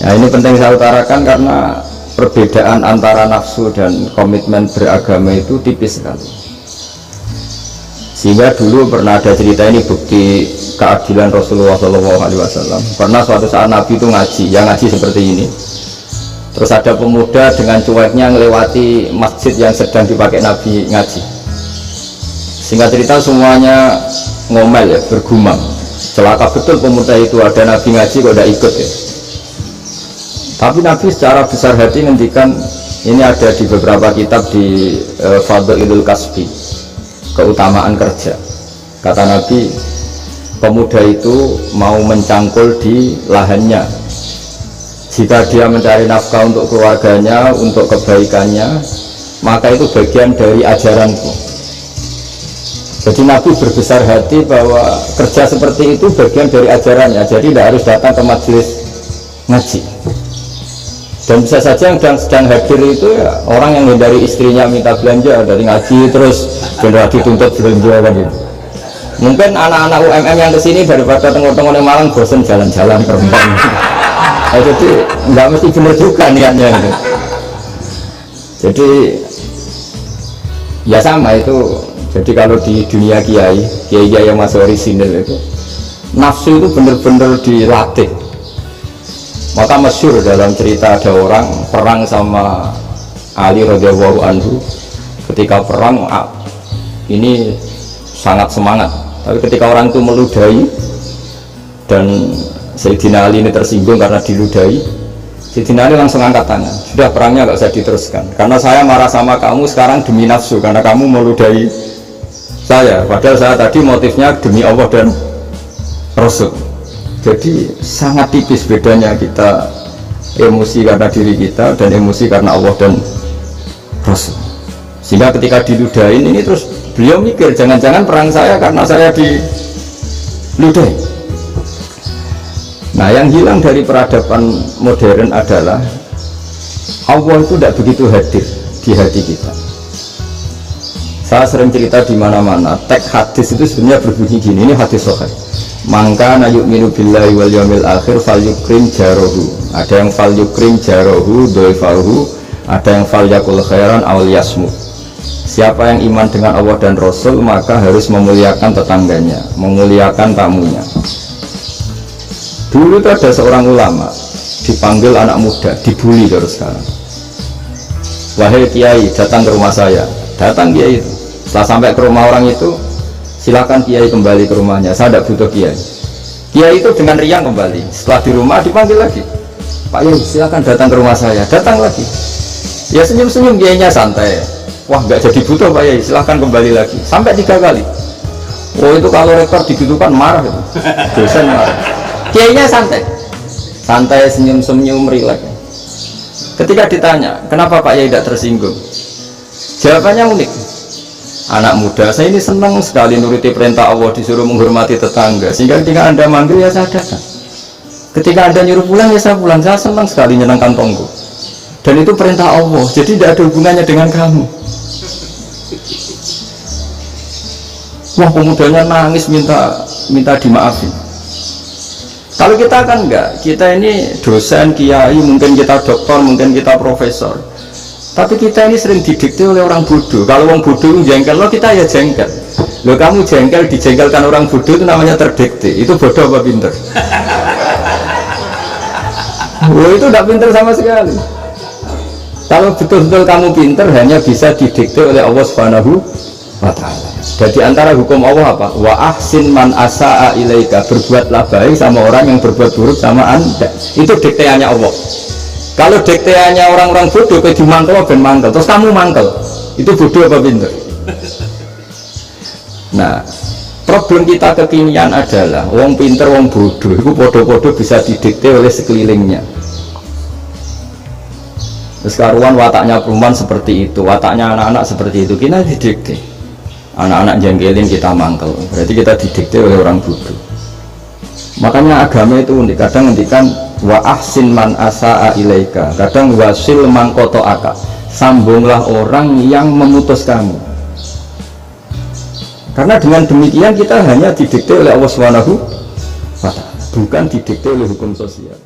Ya, ini penting saya utarakan karena perbedaan antara nafsu dan komitmen beragama itu tipis sekali. Sehingga dulu pernah ada cerita, ini bukti keadilan Rasulullah SAW. Pernah suatu saat Nabi itu ngaji, yang ngaji seperti ini. Terus ada pemuda dengan cueknya melewati masjid yang sedang dipakai Nabi ngaji. Singkat cerita semuanya ngomel ya, bergumam. Celaka betul pemuda itu, ada Nabi ngaji kok tidak ikut ya. Tapi Nabi secara besar hati ngendikan, ini ada di beberapa kitab di Fadlul Kasbi, keutamaan kerja. Kata Nabi, pemuda itu mau mencangkul di lahannya. Jika dia mencari nafkah untuk keluarganya, untuk kebaikannya, maka itu bagian dari ajaranku. Jadi Nabi berbesar hati bahwa kerja seperti itu bagian dari ajarannya. Jadi tidak harus datang ke majelis ngaji. Dan bisa saja yang sedang hadir itu ya orang yang dari istrinya minta belanja dari ngaji terus sudah dituntut belanja kan gitu. Mungkin anak-anak UMM yang kesini daripada tengok-tengok di Malang bosan jalan-jalan ke Rembang. Nah, jadi nggak mesti benar juga niatnya gitu. Jadi ya sama itu. Jadi kalau di dunia kiai yang masih orisinil itu nafsu itu benar-benar dilatih. Maka masyhur dalam cerita ada orang perang sama Ali radhiyallahu anhu. Ketika perang ini sangat semangat, tapi ketika orang itu meludahi dan Sayyidina Ali ini tersinggung karena diludahi, Sayyidina Ali langsung angkat tangan, sudah perangnya nggak usah diteruskan karena saya marah sama kamu sekarang demi nafsu karena kamu meludahi saya, padahal saya tadi motifnya demi Allah dan Rasul. Jadi sangat tipis bedanya kita emosi karena diri kita dan emosi karena Allah dan Rasul. Sehingga ketika diludahin ini terus beliau mikir jangan-jangan perang saya karena saya diludahin. Nah, yang hilang dari peradaban modern adalah Allah itu tidak begitu hadir di hati kita. Saya sering cerita di mana-mana, teks hadis itu sebenarnya berbunyi gini, ini hadis sahih. Mangka na yu'minu billahi wal yawmil akhir fal yukrim jarohu. Ada yang fal yukrim jarohu doifahu, ada yang fal yakul khairan awal yasmu. Siapa yang iman dengan Allah dan Rasul maka harus memuliakan tetangganya, memuliakan tamunya. Dulu itu ada seorang ulama dipanggil anak muda, dibully terus sekarang. Wahai kiai, datang ke rumah saya. Datang kiai itu. Setelah sampai ke rumah orang itu, silakan kiai kembali ke rumahnya, saya tidak butuh kiai. Kiai itu dengan riang kembali. Setelah di rumah dipanggil lagi, Pak Yai silakan datang ke rumah saya. Datang lagi, ya senyum-senyum kiainya santai. Wah nggak jadi butuh Pak Yai, silakan kembali lagi. Sampai 3 kali. Oh itu kalau rektor dibutuhkan marah itu, dosen marah. Kiainya santai, santai senyum-senyum rileks. Ketika ditanya kenapa Pak Yai tidak tersinggung, jawabannya unik. Anak muda, saya ini senang sekali nuruti perintah Allah, disuruh menghormati tetangga, sehingga ketika Anda manggil ya saya datang, ketika Anda nyuruh pulang ya saya pulang. Saya senang sekali nyenangkan tonggo, dan itu perintah Allah, jadi tidak ada hubungannya dengan kamu. Wah pemudanya nangis minta dimaafin. Kalau kita kan enggak, kita ini dosen, kiai, mungkin kita doktor, mungkin kita profesor. Tapi kita ini sering didikte oleh orang bodoh. Kalau orang bodoh jengkel, lo kita ya jengkel. Lo kamu jengkel, dijengkelkan orang bodoh itu namanya terdikte. Itu bodoh apa pinter? Oh itu tidak pinter sama sekali. Kalau betul-betul kamu pinter, hanya bisa didikte oleh Allah Subhanahu wa ta'ala. Jadi antara hukum Allah apa? Wa ahsin man asa'a ilaika, berbuatlah baik sama orang yang berbuat buruk sama Anda. Itu dikteannya Allah. Kalau dikteannya orang-orang bodoh kayak dimangkel ben mangkel, terus kamu mangkel, itu bodoh apa pinter? Nah, problem kita kekinian adalah wong pinter, wong bodoh, itu bodoh-bodoh bisa didikte oleh sekelilingnya. Terus karuan wataknya perempuan seperti itu, wataknya anak-anak seperti itu, kita didikte. Anak-anak jengkelin kita mangkel, berarti kita didikte oleh orang bodoh. Makanya agama itu unik, kadang ngendikan wa ahsin man asa'a ilaika, kadang wasil man qata'aka, sambunglah orang yang memutus kamu. Karena dengan demikian kita hanya didikte oleh Allah Subhanahu wa ta'ala, bukan didikte oleh hukum sosial.